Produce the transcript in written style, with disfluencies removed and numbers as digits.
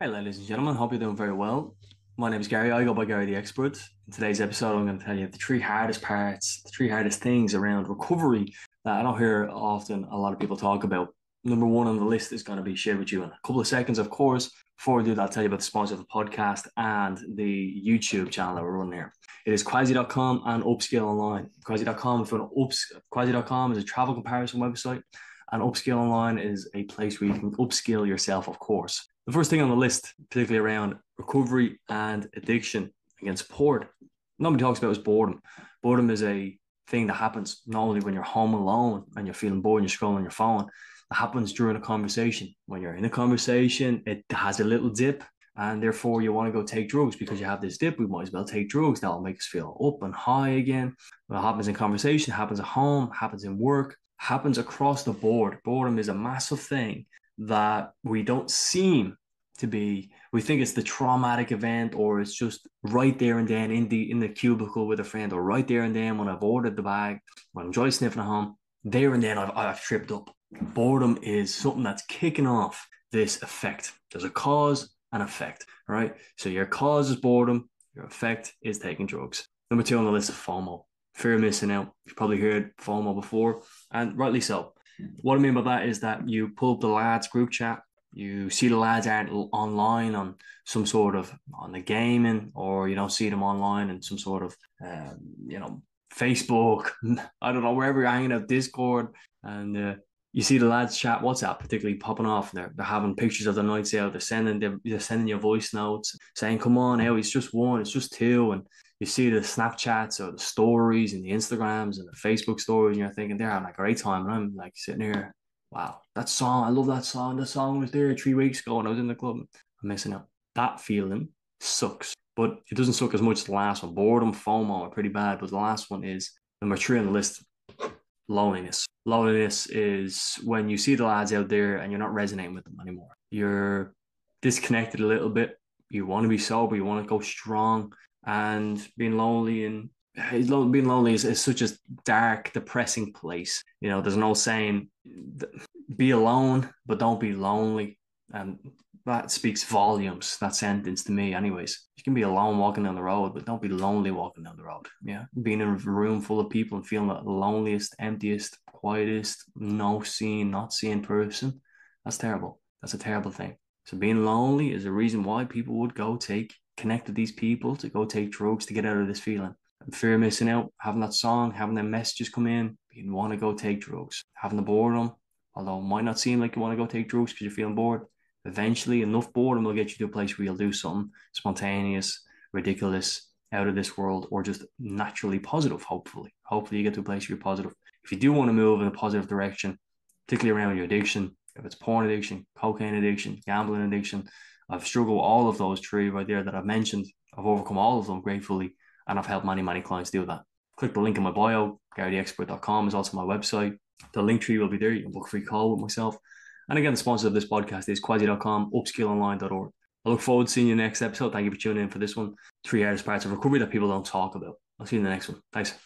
Hey, ladies and gentlemen, hope you're doing very well. My name is Gary. I go by Gary the Expert. In today's episode, I'm going to tell you the three hardest parts, the three hardest things around recovery that I don't hear often a lot of people talk about. Number one on the list is going to be shared with you in a couple of seconds, of course. Before I do that, I'll tell you about the sponsor of the podcast and the YouTube channel that we're running here. It is Quasi.com and Upskill Online. Quasi.com, if you want to Quasi.com is a travel comparison website, and Upskill Online is a place where you can upskill yourself, of course. The first thing on the list, particularly around recovery and addiction against support, nobody talks about is boredom. Boredom is a thing that happens not only when you're home alone and you're feeling bored and you're scrolling your phone. It happens during a conversation. When you're in a conversation, it has a little dip, and therefore you want to go take drugs because you have this dip. We might as well take drugs. That'll make us feel up and high again. What happens in conversation happens at home, happens in work, happens across the board. Boredom is a massive thing that we don't seem to be. We think it's the traumatic event, or it's just right there and then in the cubicle with a friend, or right there and then when I've ordered the bag, when I'm dry sniffing at home, there and then I've tripped up. Boredom is something that's kicking off this effect. There's a cause and effect, right? So your cause is boredom, your effect is taking drugs. Number two on the list is FOMO, fear of missing out. You've probably heard FOMO before, and rightly so. What I mean by that is that you pull up the lads group chat, you see the lads aren't online on some sort of on the gaming, or you don't see them online in some sort of Facebook. I don't know, wherever you're hanging out, Discord, and you see the lads chat WhatsApp particularly popping off. They're having pictures of the nights out. They're sending you voice notes saying, "Come on, now it's just one, it's just two," and you see the Snapchats or the stories and the Instagrams and the Facebook stories, and you're thinking they're having a great time, and I'm like sitting here, wow, that song, I love that song. The song was there 3 weeks ago when I was in the club. I'm missing out. That feeling sucks, but it doesn't suck as much as the last one. Boredom, FOMO are pretty bad, but the last one is number three on the list: loneliness. Loneliness is when you see the lads out there and you're not resonating with them anymore. You're disconnected a little bit. You want to be sober, you want to go strong, and being lonely is such a dark, depressing place. You know, there's an old saying, be alone, but don't be lonely. And that speaks volumes, that sentence to me, anyways. You can be alone walking down the road, but don't be lonely walking down the road. Yeah. Being in a room full of people and feeling the loneliest, emptiest, quietest, not seeing person, that's terrible. That's a terrible thing. So being lonely is a reason why people would connect with these people, to go take drugs to get out of this feeling. And fear of missing out, having that song, having them messages come in, you want to go take drugs. Having the boredom, although it might not seem like you want to go take drugs because you're feeling bored, eventually enough boredom will get you to a place where you'll do something spontaneous, ridiculous, out of this world, or just naturally positive, hopefully. Hopefully you get to a place where you're positive. If you do want to move in a positive direction, particularly around your addiction, if it's porn addiction, cocaine addiction, gambling addiction, I've struggled with all of those three right there that I've mentioned. I've overcome all of them gratefully, and I've helped many, many clients do that. Click the link in my bio. GaryTheExpert.com is also my website. The link tree will be there. You can book a free call with myself. And again, the sponsor of this podcast is Quasi.com, upskillonline.org. I look forward to seeing you next episode. Thank you for tuning in for this one. Three hardest parts of recovery that people don't talk about. I'll see you in the next one. Thanks.